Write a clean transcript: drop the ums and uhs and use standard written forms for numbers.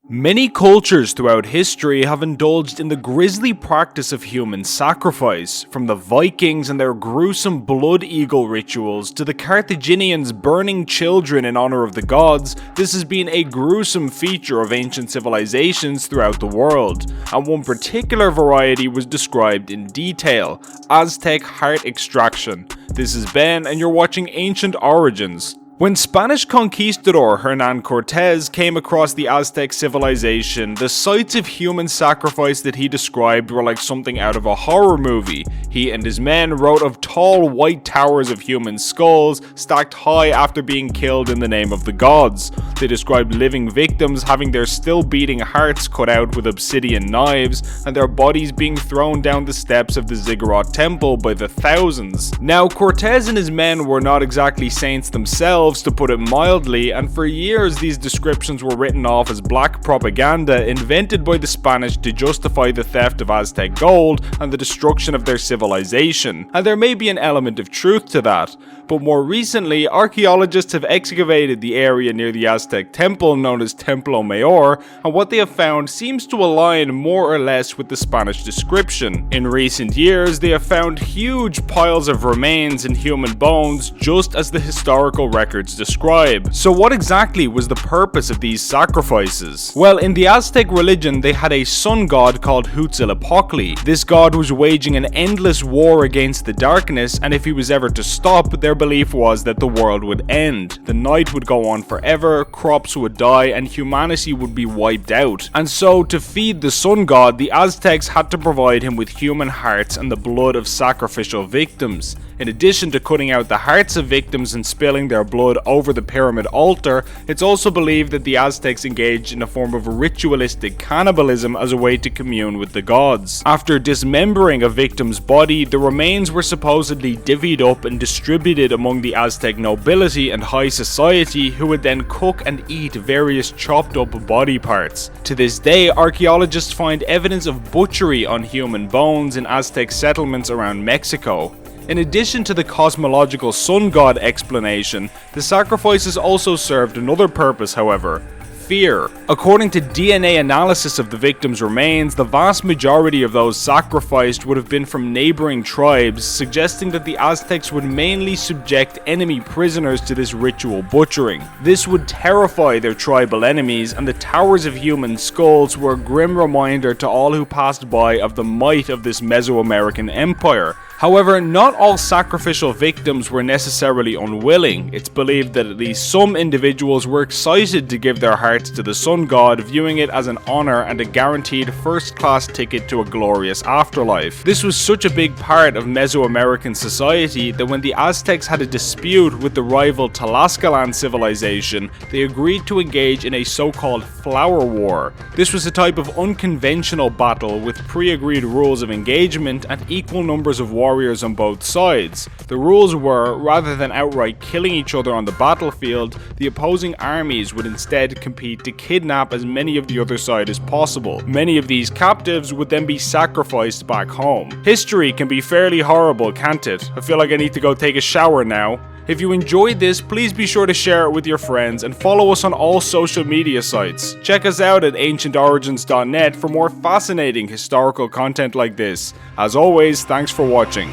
Many cultures throughout history have indulged in the grisly practice of human sacrifice, from the Vikings and their gruesome blood eagle rituals to the Carthaginians burning children in honor of the gods. This has been a gruesome feature of ancient civilizations throughout the world, and one particular variety was described in detail: Aztec heart extraction. This is Ben, and you're watching Ancient Origins. When Spanish conquistador Hernan Cortés came across the Aztec civilization, the sights of human sacrifice that he described were like something out of a horror movie. He and his men wrote of tall white towers of human skulls stacked high after being killed in the name of the gods. They described living victims having their still beating hearts cut out with obsidian knives, and their bodies being thrown down the steps of the Ziggurat temple by the thousands. Now, Cortés and his men were not exactly saints themselves, to put it mildly, and for years these descriptions were written off as black propaganda invented by the Spanish to justify the theft of Aztec gold and the destruction of their civilization. And there may be an element of truth to that, but more recently archaeologists have excavated the area near the Aztec temple known as Templo Mayor, and what they have found seems to align more or less with the Spanish description. In recent years they have found huge piles of remains and human bones, just as the historical records describe. So what exactly was the purpose of these sacrifices? Well, in the Aztec religion they had a sun god called Huitzilopochtli. This god was waging an endless war against the darkness, and if he was ever to stop, their belief was that the world would end. The night would go on forever, crops would die, and humanity would be wiped out. And so, to feed the sun god, the Aztecs had to provide him with human hearts and the blood of sacrificial victims. In addition to cutting out the hearts of victims and spilling their blood over the pyramid altar, it's also believed that the Aztecs engaged in a form of ritualistic cannibalism as a way to commune with the gods. After dismembering a victim's body, the remains were supposedly divvied up and distributed among the Aztec nobility and high society, who would then cook and eat various chopped up body parts. To this day, archaeologists find evidence of butchery on human bones in Aztec settlements around Mexico. In addition to the cosmological sun god explanation, the sacrifices also served another purpose, however: fear. According to DNA analysis of the victims' remains, the vast majority of those sacrificed would have been from neighboring tribes, suggesting that the Aztecs would mainly subject enemy prisoners to this ritual butchering. This would terrify their tribal enemies, and the towers of human skulls were a grim reminder to all who passed by of the might of this Mesoamerican empire. However, not all sacrificial victims were necessarily unwilling. It's believed that at least some individuals were excited to give their hearts to the sun god, viewing it as an honor and a guaranteed first-class ticket to a glorious afterlife. This was such a big part of Mesoamerican society that when the Aztecs had a dispute with the rival Tlaxcalan civilization, they agreed to engage in a so-called flower war. This was a type of unconventional battle with pre-agreed rules of engagement and equal numbers of warriors on both sides. The rules were, rather than outright killing each other on the battlefield, the opposing armies would instead compete to kidnap as many of the other side as possible. Many of these captives would then be sacrificed back home. History can be fairly horrible, can't it? I feel like I need to go take a shower now. If you enjoyed this, please be sure to share it with your friends and follow us on all social media sites. Check us out at ancientorigins.net for more fascinating historical content like this. As always, thanks for watching.